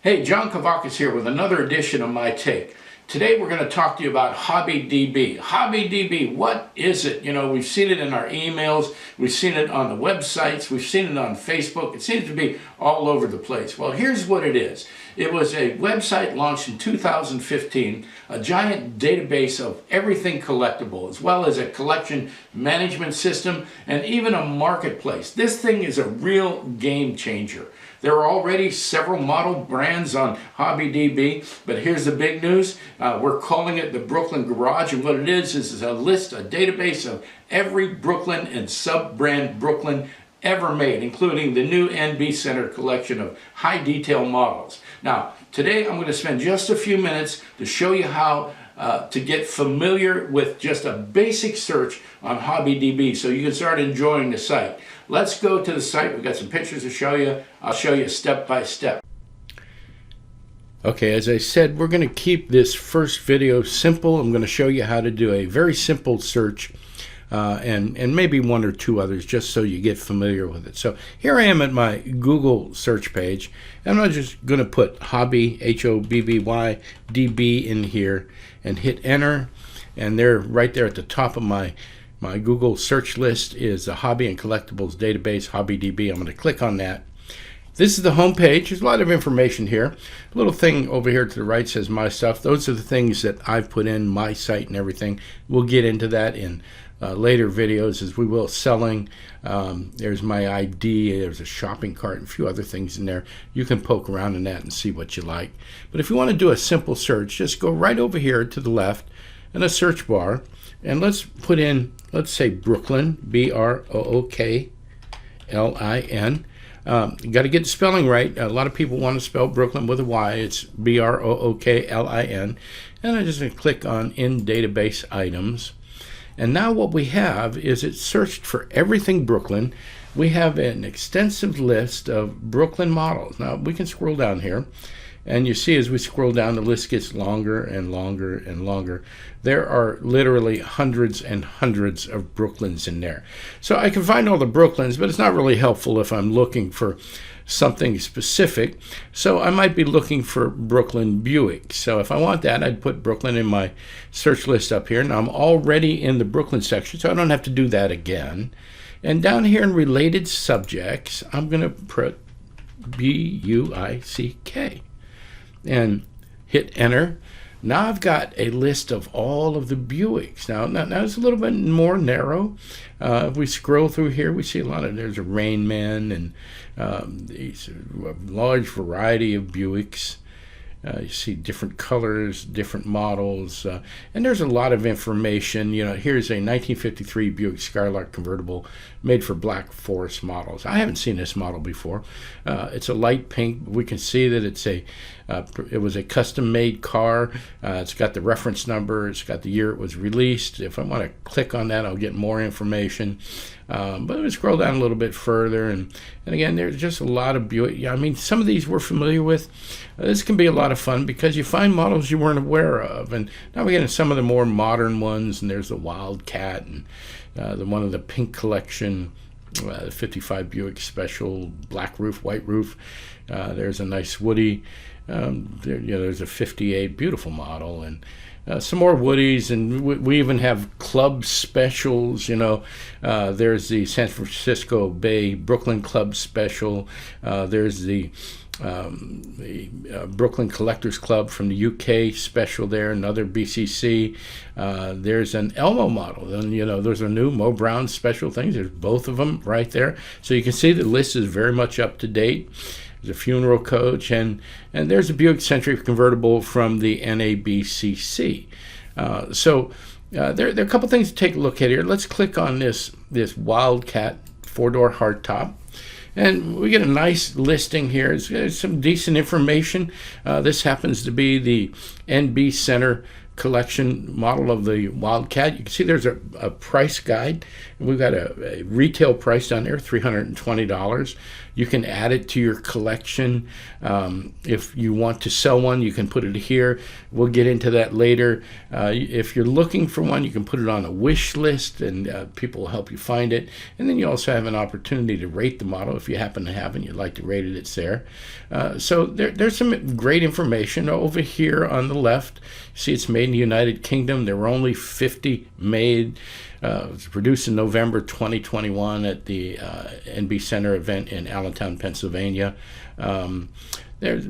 Hey, John Kavakis here with another edition of My Take. Today we're going to talk to you about hobbyDB. hobbyDB, what is it? You know, we've seen it in our emails, we've seen it on the websites, we've seen it on Facebook. It seems to be all over the place. Well, here's what it is. It was a website launched in 2015, a giant database of everything collectible, as well as a collection management system and even a marketplace. This thing is a real game changer. There are already several model brands on hobbyDB, but here's the big news. We're calling it the Brooklyn Garage, and what it is a list, a database of every Brooklyn and sub-brand Brooklyn ever made, including the new NB Center collection of high detail models. Now, today I'm going to spend just a few minutes to show you how to get familiar with just a basic search on hobbyDB so you can start enjoying the site. Let's go to the site. We've got some pictures to show you. I'll show you step by step. Okay, as I said, we're going to keep this first video simple. I'm going to show you how to do a very simple search and maybe one or two others just so you get familiar with it. So here I am at my Google search page, and I'm just going to put hobby, H-O-B-B-Y, DB in here and hit enter, and there, right there at the top of my Google search list is a hobby and collectibles database, hobbyDB. I'm going to click on that. This is the home page. There's a lot of information here. A little thing over here to the right says my stuff. Those are the things that I've put in my site and everything. We'll get into that in later videos as we will selling. There's my ID, there's a shopping cart and a few other things in there. You can poke around in that and see what you like. But if you want to do a simple search, just go right over here to the left in a search bar, and let's put in, let's say Brooklyn, B-R-O-O-K-L-I-N. You got to get the spelling right. A lot of people want to spell Brooklyn with a Y. It's B-R-O-O-K-L-I-N. And I'm just going to click on In Database Items. And now what we have is it searched for everything Brooklyn. We have an extensive list of Brooklyn models. Now we can scroll down here, and you see as we scroll down, the list gets longer and longer and longer. There are literally hundreds and hundreds of Brooklyns in there. So I can find all the Brooklyns, but it's not really helpful if I'm looking for something specific. So I might be looking for Brooklyn Buick. So if I want that, I'd put Brooklyn in my search list up here. Now I'm already in the Brooklyn section, so I don't have to do that again. And down here in related subjects, I'm going to put B-U-I-C-K and hit enter. Now I've got a list of all of the Buicks. Now it's a little bit more narrow. If we scroll through here, we see a lot of, there's a Rain Man and a large variety of Buicks. You see different colors, different models, and there's a lot of information. You know, here's a 1953 Buick Skylark convertible made for Black Forest models. I haven't seen this model before. It's a light pink. We can see that it was a custom-made car. It's got the reference number. It's got the year it was released. If I want to click on that, I'll get more information. But we scroll down a little bit further, and again, there's just a lot of Buick. I mean, some of these we're familiar with. This can be a lot of fun because you find models you weren't aware of. And now we get into some of the more modern ones, and there's the Wildcat and one of the Pink Collection, 55 Buick Special, black roof, white roof. There's a nice Woody. There's a 58, beautiful model, and some more Woodies, and we even have club specials. You know, there's the San Francisco Bay Brooklyn Club Special. There's the Brooklyn Collectors Club from the UK special there, another BCC. There's an Elmo model, and you know, there's a new Mo Brown special things. There's both of them right there. So you can see the list is very much up to date. There's a funeral coach, and there's a Buick Century convertible from the NABCC. So there are a couple things to take a look at here. Let's click on this Wildcat 4-door hardtop. And we get a nice listing here. It's some decent information. This happens to be the NB Center collection model of the Wildcat. You can see there's a price guide. We've got a retail price down there, $320. You can add it to your collection. If you want to sell one, you can put it here. We'll get into that later. If you're looking for one, you can put it on a wish list, and people will help you find it. And then you also have an opportunity to rate the model. If you happen to have it and you'd like to rate it, it's there. So there's some great information over here on the left. You see it's made in the United Kingdom. There were only 50 made. It was produced in November 2021 at the NB Center event in Allentown, Pennsylvania. There's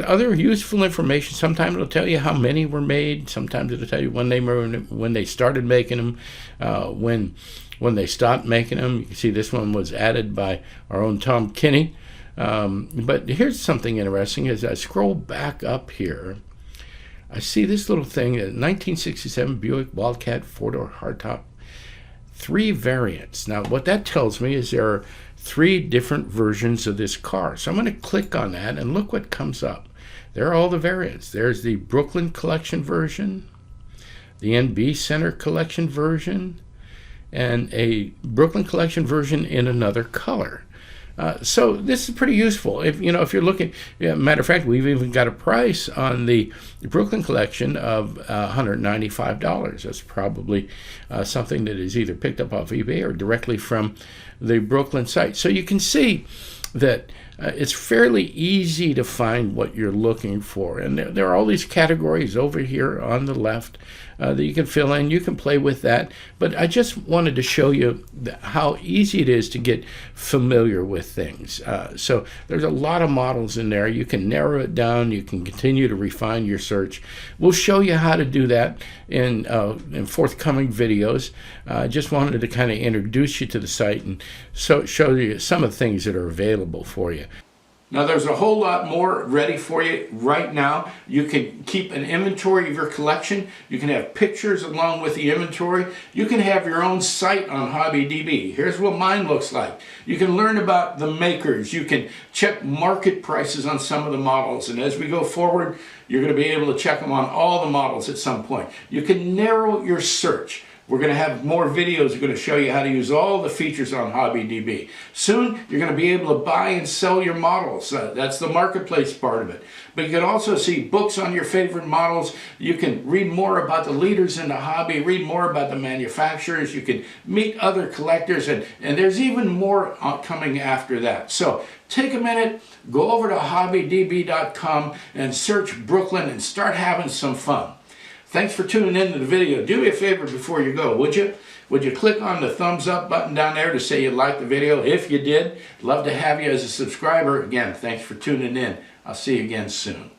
other useful information. Sometimes it'll tell you how many were made. Sometimes it'll tell you when they started making them, when they stopped making them. You can see this one was added by our own Tom Kinney. But here's something interesting. As I scroll back up here, I see this little thing, a 1967 Buick Wildcat 4-door hardtop. 3 variants. Now, what that tells me is there are 3 different versions of this car. So I'm going to click on that and look what comes up. There are all the variants. There's the Brooklyn Collection version, the NB Center Collection version, and a Brooklyn Collection version in another color. So this is pretty useful. If you're looking, matter of fact, we've even got a price on the Brooklyn Collection of $195. That's probably something that is either picked up off eBay or directly from the Brooklyn site. So you can see that it's fairly easy to find what you're looking for. And there are all these categories over here on the left that you can fill in. You can play with that. But I just wanted to show you how easy it is to get familiar with things. So there's a lot of models in there. You can narrow it down. You can continue to refine your search. We'll show you how to do that in forthcoming videos. I just wanted to kind of introduce you to the site and show you some of the things that are available for you. Now there's a whole lot more ready for you right now. You can keep an inventory of your collection. You can have pictures along with the inventory. You can have your own site on hobbyDB. Here's what mine looks like. You can learn about the makers. You can check market prices on some of the models. And as we go forward, you're going to be able to check them on all the models at some point. You can narrow your search. We're going to have more videos that are going to show you how to use all the features on hobbyDB. Soon, you're going to be able to buy and sell your models. That's the marketplace part of it. But you can also see books on your favorite models. You can read more about the leaders in the hobby, read more about the manufacturers. You can meet other collectors, and there's even more coming after that. So take a minute, go over to hobbydb.com and search Brooklyn and start having some fun. Thanks for tuning in to the video. Do me a favor before you go, would you? Would you click on the thumbs up button down there to say you liked the video? If you did, love to have you as a subscriber. Again, thanks for tuning in. I'll see you again soon.